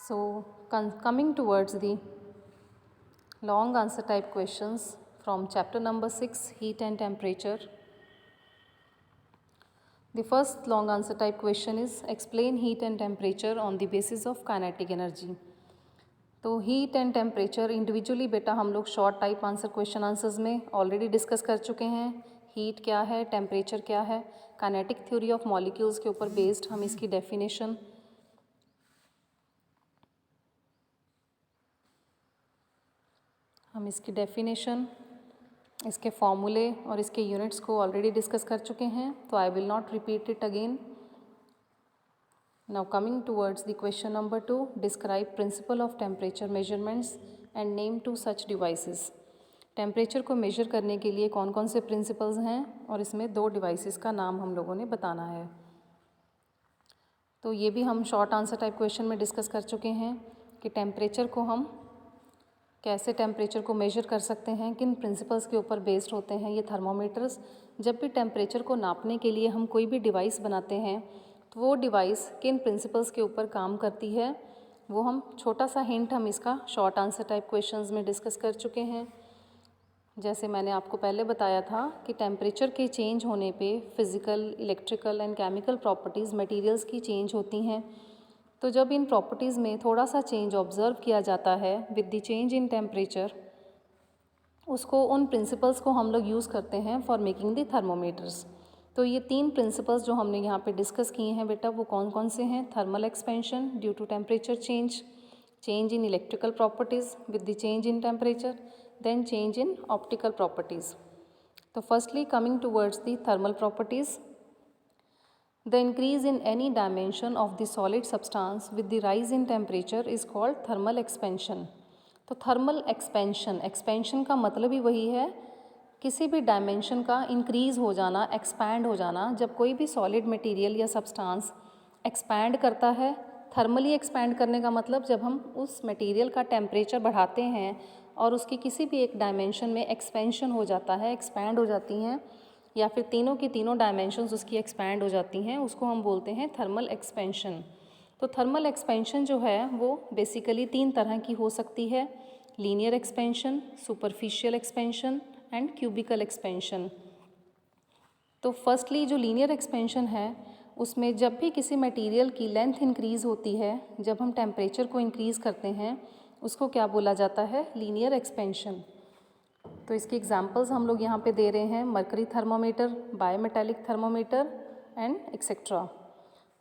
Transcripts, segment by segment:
So, coming towards the long answer type questions from chapter number 6, heat and temperature. The first long answer type question is explain heat and temperature on the basis of kinetic energy. तो heat and temperature individually बेटा हम लोग short type answer question answers में already discuss कर चुके हैं. Heat क्या है, टेम्परेचर क्या है, काइनेटिक थ्योरी ऑफ मॉलिक्यूल्स के ऊपर बेस्ड हम इसकी डेफिनेशन, इसके फॉर्मूले और इसके यूनिट्स को ऑलरेडी डिस्कस कर चुके हैं, तो I will not repeat it again. Now coming towards the question number 2, describe principle of temperature measurements and name 2 such devices. Temperature को मेजर करने के लिए कौन कौन से प्रिंसिपल्स हैं और इसमें 2 डिवाइसेस का नाम हम लोगों ने बताना है. तो ये भी हम शॉर्ट आंसर टाइप क्वेश्चन में डिस्कस कर चुके हैं कि टेम्परेचर को हम कैसे टेम्परेचर को मेजर कर सकते हैं, किन प्रिंसिपल्स के ऊपर बेस्ड होते हैं ये थर्मोमीटर्स. जब भी टेम्परेचर को नापने के लिए हम कोई भी डिवाइस बनाते हैं तो वो डिवाइस किन प्रिंसिपल्स के ऊपर काम करती है, वो हम छोटा सा हिंट हम इसका शॉर्ट आंसर टाइप क्वेश्चंस में डिस्कस कर चुके हैं. जैसे मैंने आपको पहले बताया था कि टेम्परेचर के चेंज होने पे physical, electrical and chemical properties materials की चेंज होती हैं. तो जब इन प्रॉपर्टीज़ में थोड़ा सा चेंज ऑब्ज़र्व किया जाता है with the change in temperature, उसको उन प्रिंसिपल्स को हम लोग यूज़ करते हैं फॉर मेकिंग द थर्मोमीटर्स. तो ये 3 प्रिंसिपल्स जो हमने यहाँ पे डिस्कस किए हैं बेटा, वो कौन कौन से हैं? Thermal expansion due to temperature change, change in electrical properties with the change in temperature, then change in optical properties. तो firstly coming towards the thermal properties, the increase in any dimension of the solid substance with the rise in temperature is called thermal expansion. तो thermal expansion का मतलब ही वही है, किसी भी dimension का increase हो जाना, एक्सपैंड हो जाना. जब कोई भी सॉलिड मटेरियल या सब्सटेंस एक्सपैंड करता है, थर्मली एक्सपैंड करने का मतलब जब हम उस मटेरियल का टेम्परेचर बढ़ाते हैं और उसकी किसी भी एक डायमेंशन में एक्सपेंशन हो जाता है, एक्सपैंड हो जाती हैं, या फिर तीनों की तीनों डायमेंशंस उसकी एक्सपैंड हो जाती हैं, उसको हम बोलते हैं थर्मल एक्सपेंशन. तो थर्मल एक्सपेंशन जो है वो बेसिकली 3 तरह की हो सकती है: linear expansion, superficial expansion and cubical expansion. तो फर्स्टली जो लीनियर एक्सपेंशन है, उसमें जब भी किसी मटेरियल की लेंथ इंक्रीज़ होती है, जब हम टेम्परेचर को इंक्रीज़ करते हैं, उसको क्या बोला जाता है? Linear expansion. तो इसके एग्जांपल्स हम लोग यहाँ पे दे रहे हैं: mercury thermometer, bimetallic thermometer and etcetera.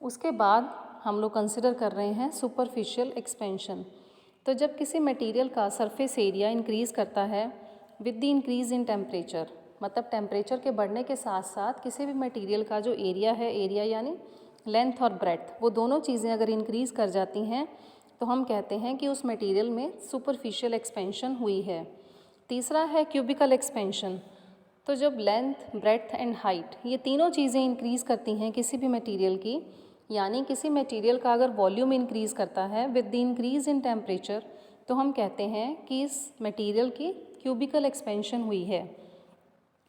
उसके बाद हम लोग कंसिडर कर रहे हैं सुपरफिशियल एक्सपेंशन. तो जब किसी मटेरियल का सरफेस एरिया इंक्रीज़ करता है with the increase in temperature, मतलब टेम्परेचर के बढ़ने के साथ साथ किसी भी मटेरियल का जो एरिया है, एरिया यानी लेंथ और ब्रेड्थ, वो दोनों चीज़ें अगर इंक्रीज़ कर जाती हैं तो हम कहते हैं कि उस मटेरियल में सुपरफिशियल एक्सपेंशन हुई है. तीसरा है क्यूबिकल एक्सपेंशन. तो जब लेंथ, ब्रेड्थ एंड हाइट, ये तीनों चीज़ें इंक्रीज़ करती हैं किसी भी मटेरियल की, यानी किसी मटेरियल का अगर वॉल्यूम इंक्रीज़ करता है with the increase in temperature, तो हम कहते हैं कि इस मटेरियल की क्यूबिकल एक्सपेंशन हुई है.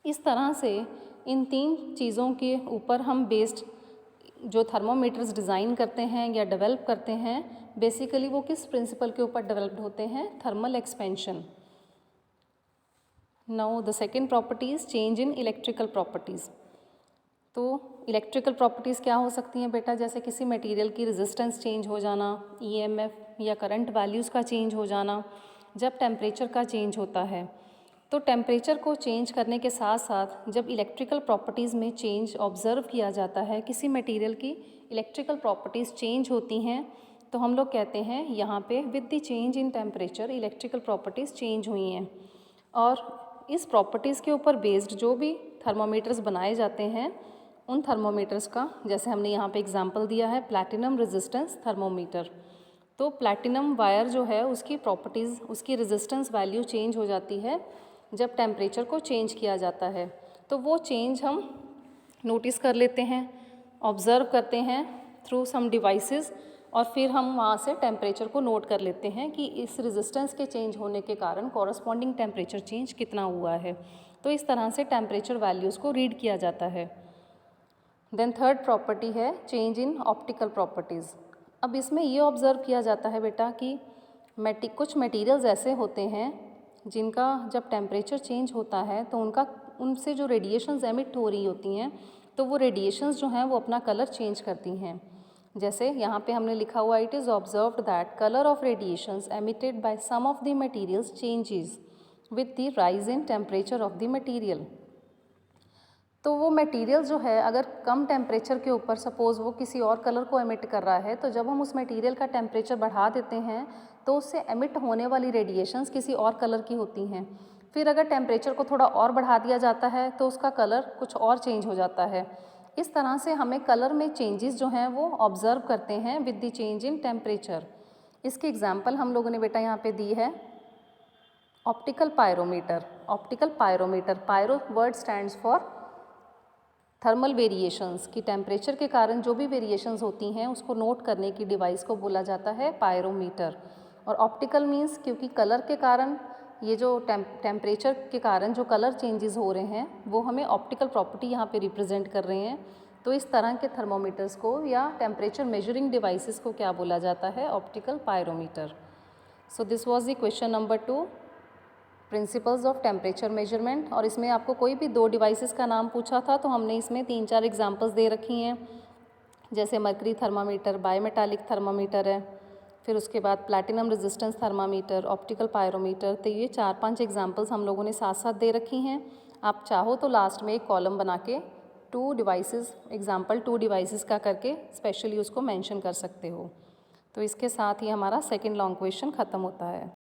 इस तरह से इन 3 चीज़ों के ऊपर हम बेस्ड जो थर्मोमीटर्स डिज़ाइन करते हैं या डेवलप करते हैं, बेसिकली वो किस प्रिंसिपल के ऊपर डेवलप्ड होते हैं? Thermal expansion. Now the second properties, change in electrical properties. तो इलेक्ट्रिकल प्रॉपर्टीज़ क्या हो सकती हैं बेटा? जैसे किसी मटेरियल की रेजिस्टेंस चेंज हो जाना, ईएमएफ या करंट वैल्यूज़ का चेंज हो जाना जब टेम्परेचर का चेंज होता है. तो टेम्परेचर को चेंज करने के साथ साथ जब इलेक्ट्रिकल प्रॉपर्टीज़ में चेंज ऑब्ज़र्व किया जाता है, किसी मटेरियल की इलेक्ट्रिकल प्रॉपर्टीज़ चेंज होती हैं, तो हम लोग कहते हैं यहाँ पे with the change in temperature electrical properties change हुई हैं. और इस प्रॉपर्टीज़ के ऊपर बेस्ड जो भी थर्मोमीटर्स बनाए जाते हैं, उन थर्मोमीटर्स का, जैसे हमने यहाँ पे एग्जांपल दिया है प्लैटिनम रेजिस्टेंस थर्मोमीटर. तो प्लैटिनम वायर जो है उसकी प्रॉपर्टीज़, उसकी रेजिस्टेंस वैल्यू चेंज हो जाती है जब टेम्परेचर को चेंज किया जाता है. तो वो चेंज हम नोटिस कर लेते हैं, ऑब्ज़र्व करते हैं थ्रू सम डिवाइसेस, और फिर हम वहाँ से टेम्परेचर को नोट कर लेते हैं कि इस रेजिस्टेंस के चेंज होने के कारण कॉरस्पॉन्डिंग टेम्परेचर चेंज कितना हुआ है. तो इस तरह से टेम्परेचर वैल्यूज़ को रीड किया जाता है. देन थर्ड प्रॉपर्टी है चेंज इन ऑप्टिकल प्रॉपर्टीज़. अब इसमें ये ऑब्ज़र्व किया जाता है बेटा कि कुछ मटेरियल्स ऐसे होते हैं जिनका जब टेम्परेचर चेंज होता है तो उनसे जो रेडिएशंस एमिट हो रही होती हैं तो वो रेडिएशंस जो हैं वो अपना कलर चेंज करती हैं। जैसे यहाँ पे हमने लिखा हुआ it is observed that colour of radiations emitted by some of the materials changes with the rise in temperature of the material. तो वो मटेरियल जो है अगर कम टेम्परेचर के ऊपर सपोज़ वो किसी और कलर को एमिट कर रहा है, तो जब हम उस मटेरियल का टेम्परेचर बढ़ा देते हैं तो उससे एमिट होने वाली रेडिएशंस किसी और कलर की होती हैं। फिर अगर टेम्परेचर को थोड़ा और बढ़ा दिया जाता है तो उसका कलर कुछ और चेंज हो जाता है। इस तरह से हमें कलर में चेंजेस जो हैं वो ऑब्ज़र्व करते हैं with the change in temperature. इसकी एग्जांपल हम लोगों ने बेटा यहाँ पे दी है optical pyrometer. Optical pyrometer, pyro word stands for thermal variations, की टेम्परेचर के कारण जो भी वेरिएशंस होती हैं उसको नोट करने की डिवाइस को बोला जाता है पायरोमीटर। और ऑप्टिकल मींस क्योंकि कलर के कारण ये जो टेम्परेचर के कारण जो कलर चेंजेस हो रहे हैं वो हमें ऑप्टिकल प्रॉपर्टी यहाँ पे रिप्रेजेंट कर रहे हैं। तो इस तरह के थर्मोमीटर्स को या टेम्परेचर मेजरिंग डिवाइसेस को क्या बोला जाता है? Optical pyrometer. So this was the question number 2, principles of temperature measurement. और इसमें आपको कोई भी 2 डिवाइसेस का नाम पूछा था तो हमने इसमें 3-4 एग्जांपल्स दे रखी हैं, जैसे मर्करी थर्मामीटर, बायोमेटालिक थर्मामीटर है, फिर उसके बाद platinum resistance thermometer, optical pyrometer. तो ये 4-5 एग्जांपल्स हम लोगों ने साथ साथ दे रखी हैं। आप चाहो तो लास्ट में एक कॉलम बना के 2 डिवाइसेस, एग्जाम्पल 2 डिवाइसेस का करके स्पेशली उसको मेंशन कर सकते हो। तो इसके साथ ही हमारा सेकंड लॉन्ग क्वेश्चन ख़त्म होता है।